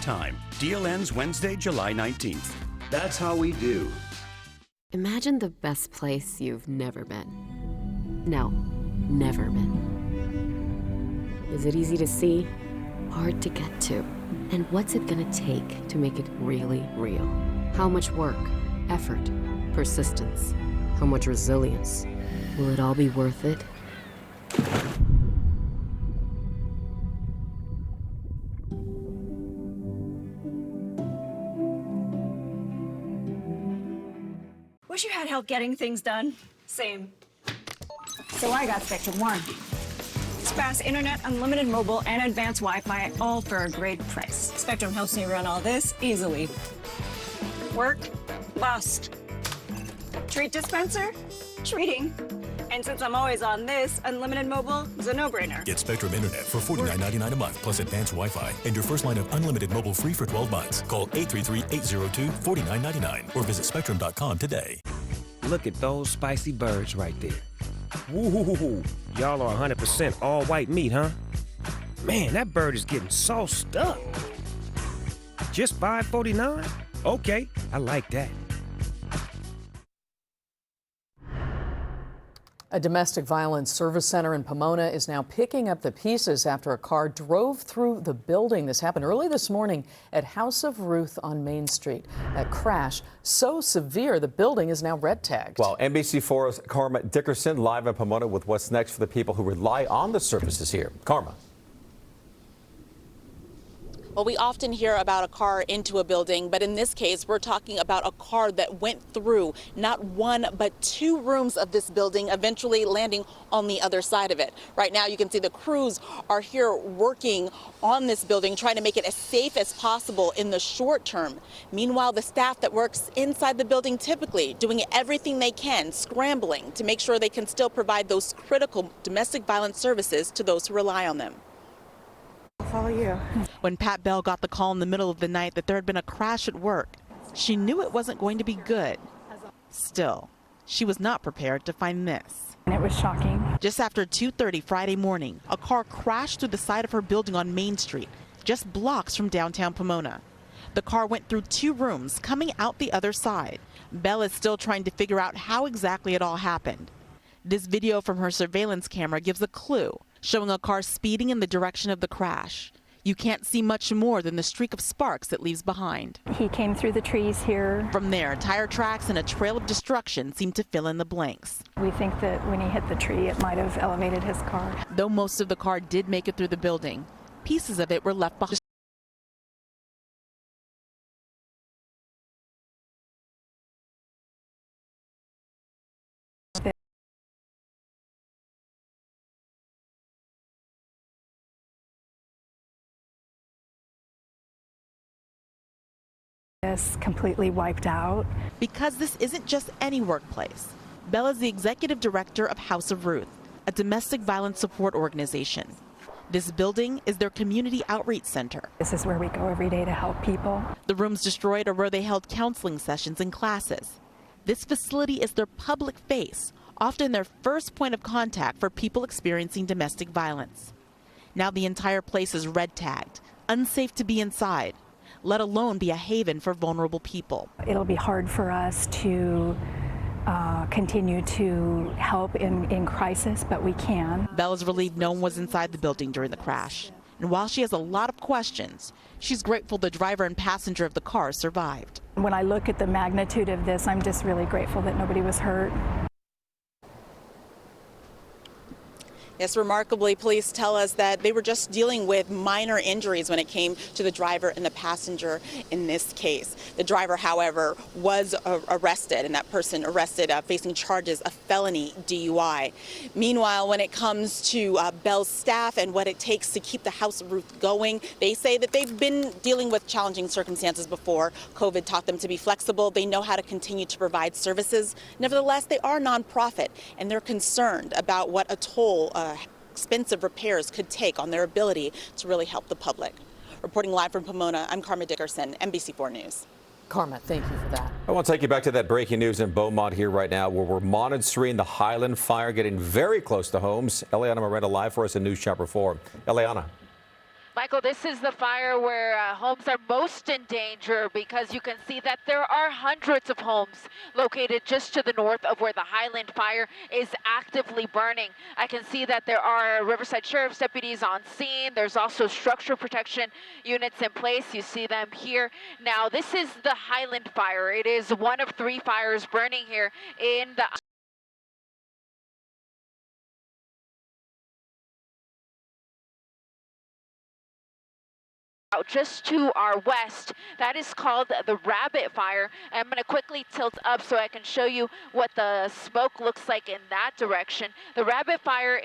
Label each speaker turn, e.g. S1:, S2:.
S1: Time. Deal ends Wednesday, July 19th.
S2: That's how we do.
S3: Imagine the best place you've never been. No, never been. Is it easy to see? Hard to get to? And what's it gonna take to make it really real? How much work, effort, persistence? How much resilience? Will it all be worth it?
S4: Wish you had help getting things done. Same.
S5: So I got Spectrum One.
S4: It's fast internet, unlimited mobile, and advanced Wi-Fi, all for a great price. Spectrum helps me run all this easily. Work? Bust. Treat dispenser? Treating. And since I'm always on this, unlimited mobile is a no-brainer.
S6: Get Spectrum Internet for $49.99 a month plus advanced Wi-Fi and your first line of unlimited mobile free for 12 months. Call 833-802-4999 or visit spectrum.com today.
S7: Look at those spicy birds right there. Woo-hoo-hoo-hoo. Y'all are 100% all white meat, huh? Man, that bird is getting sauced up. Just $5.49? Okay, I like that.
S8: A domestic violence service center in Pomona is now picking up the pieces after a car drove through the building. This happened early this morning at House of Ruth on Main Street. That crash so severe the building is now red tagged.
S9: Well, NBC4's Karma Dickerson live in Pomona with what's next for the people who rely on the services here. Karma.
S10: Well, we often hear about a car into a building, but in this case, we're talking about a car that went through not one, but two rooms of this building, eventually landing on the other side of it. Right now, you can see the crews are here working on this building, trying to make it as safe as possible in the short term. Meanwhile, the staff that works inside the building typically doing everything they can, scrambling to make sure they can still provide those critical domestic violence services to those who rely on them.
S5: Follow you.
S10: When Pat Bell got the call in the middle of the night that there had been a crash at work, she knew it wasn't going to be good. Still, she was not prepared to find this.
S5: And it was shocking.
S10: Just after 2:30 Friday morning, a car crashed through the side of her building on Main Street, just blocks from downtown Pomona. The car went through two rooms, coming out the other side. Bell is still trying to figure out how exactly it all happened. This video from her surveillance camera gives a clue, showing a car speeding in the direction of the crash. You can't see much more than the streak of sparks it leaves behind.
S5: He came through the trees here.
S10: From there, tire tracks and a trail of destruction seem to fill in the blanks.
S5: We think that when he hit the tree, it might have elevated his car.
S10: Though most of the car did make it through the building, pieces of it were left behind.
S5: Completely wiped out.
S10: Because this isn't just any workplace. Bell is the executive director of House of Ruth, a domestic violence support organization. This building is their community outreach center.
S5: This is where we go every day to help people.
S10: The rooms destroyed are where they held counseling sessions and classes. This facility is their public face, often their first point of contact for people experiencing domestic violence. Now the entire place is red tagged, unsafe to be inside, let alone be a haven for vulnerable people.
S5: It'll be hard for us to continue to help in crisis, but we can.
S10: Bell is relieved no one was inside the building during the crash. And while she has a lot of questions, she's grateful the driver and passenger of the car survived.
S5: When I look at the magnitude of this, I'm just really grateful that nobody was hurt.
S10: Yes, remarkably, police tell us that they were just dealing with minor injuries when it came to the driver and the passenger in this case. The driver, however, was arrested, and that person arrested facing charges of felony DUI. Meanwhile, when it comes to Bell's staff and what it takes to keep the House of Ruth going, they say that they've been dealing with challenging circumstances before. COVID taught them to be flexible. They know how to continue to provide services. Nevertheless, they are nonprofit, and they're concerned about what a toll expensive repairs could take on their ability to really help the public. Reporting live from Pomona, I'm Karma Dickerson, NBC4 News.
S8: Karma, thank you for that.
S9: I want to take you back to that breaking news in Beaumont here right now, where we're monitoring the Highland fire getting very close to homes. Eliana Moreno live for us in News Chopper 4. Eliana.
S2: Michael, this is the fire where homes are most in danger because you can see that there are hundreds of homes located just to the north of where the Highland fire is actively burning. I can see that there are Riverside Sheriff's deputies on scene. There's also structure protection units in place. You see them here. Now, this is the Highland fire. It is one of 3 fires burning here in the just to our west. That is called the Rabbit Fire. I'm going to quickly tilt up so I can show you what the smoke looks like in that direction. The Rabbit Fire